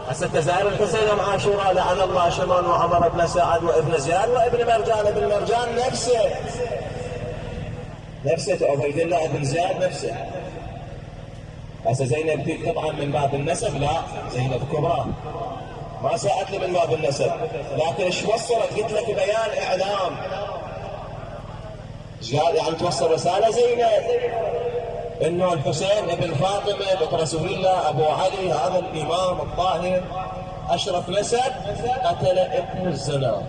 هسه تزاير الحسين يوم عاشوراء لعن الله شمعون وعمر بن سعد وابن زياد وابن مرجان. ابن مرجان نفسه عبيد الله بن زياد نفسه. هسه زينب تيجي طبعا من باب النسب، لا زينب كبرى ما ساءت لي من باب النسب، لكن ايش وصلت؟ قلت لك بيان اعلام، ايش قال يعني توصل رساله زينب انه الحسين ابن فاطمه بنت رسول الله ابو علي هذا الامام الطاهر اشرف نسب قتل ابن الزنا.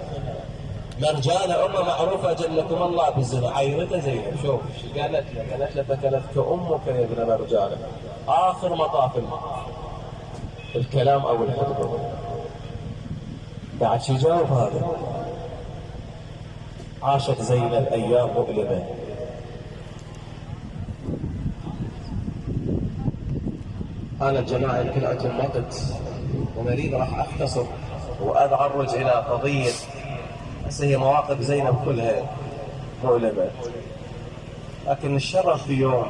مرجانه امه معروفه جلكم الله بالزنا، عيرته زينب. شوف ايش قالت له؟ قالت له فتلتك امك يا ابن مرجانه. اخر مطاف الكلام او الخطبه. بعد شي جاوب هذا؟ عاشت زينب ايام مؤلمه. انا الجماعه يمكن عندهم وقت ومريض راح اختصر وادعرج الى قضيه. هسه هي مواقف زينب كلها مؤلمه، لكن الشرف في يوم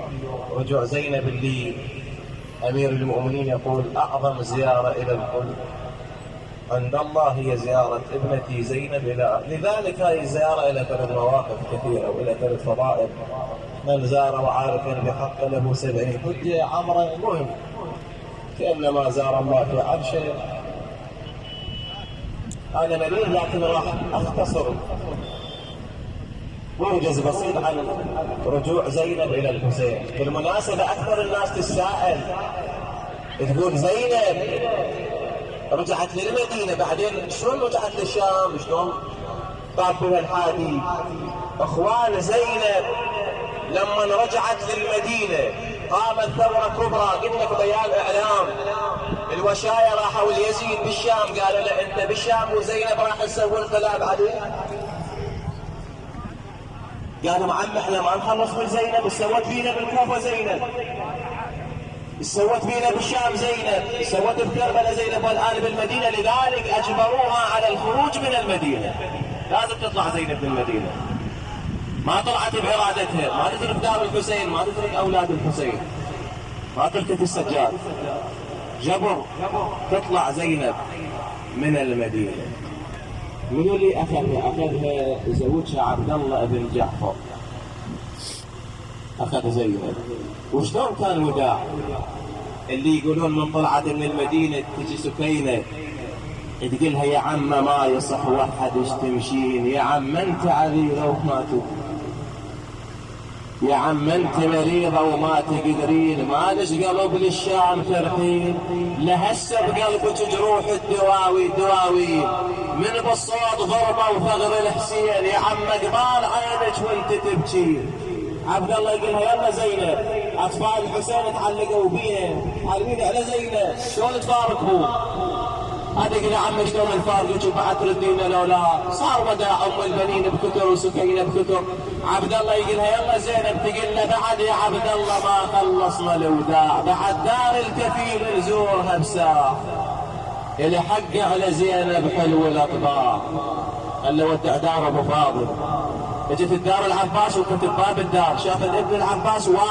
رجوع زينب اللي امير المؤمنين يقول اعظم زياره الى القلب عند الله هي زياره ابنتي زينب الى. لذلك هذه الزياره الى ثلاث مواقف كثيره والى ثلاث فضائل. من زار وعارف بحق له 70 حجه عمره مهم كانما زار الله في عرشه. هذا مليء لكن راح اختصر موجز بسيط عن رجوع زينب الى الحسين. بالمناسبه اكثر الناس تساءل تقول زينب رجعت للمدينه بعدين شلون رجعت للشام؟ شلون طاب بها الحادي؟ اخوان زينب لما رجعت للمدينه قامت ثوره كبرى. قلت لك بيان اعلام، الوشايه راحوا ليزيد بالشام قالوا له انت بالشام وزينب راح تسوي انقلاب عليه. قالوا عم احنا ما نخلص من زينب، ايش سوت فينا بالكوفه زينب؟ ايش سوت فينا بالشام زينب؟ ايش سوت بكربلاء زينب والان بالمدينه؟ لذلك اجبروها على الخروج من المدينه. لازم تطلع زينب من المدينه، ما طلعت بارادتها، ما تترك دار الحسين، ما تترك اولاد الحسين، ما تلتفت السجاد. جبر تطلع زينب من المدينه. منو اللي اخذها؟ اخذها زوجها عبد الله بن جعفر، اخذ زينب. وشلون كان الوداع؟ اللي يقولون من طلعت من المدينه تجي سكينه تقولها يا عم ما يصح وحد تمشين، يا عم انت عريضه وما يا عم انت مريضه وما تقدرين، ما لش قلب للشام فرحين، لهسه بقلبك جروح الدواوي من بالصوت ضربه وفغر الحسين، يا عم قبال عينك وانت تبكين. عبد الله يقولها يلا زينب، اطفال الحسين تعلقوا بيها عالمين على زينب، شلون تفارقوا؟ هذا يقول يا عم شلون نفارقك وبعد تردين لولا؟ صار وداع ام البنين بكثر وسكينه بكثر. عبد الله يقولها يلا زينب، تقول له بعد يا عبد الله ما خلصنا الوداع، بعد دار الكفيل نزورها بساعه، اللي حق على زينب حلو الاطباع. قال له ودع دار ابو فاضل. اجت الدار العباس وكتب باب الدار، شافت ابن العباس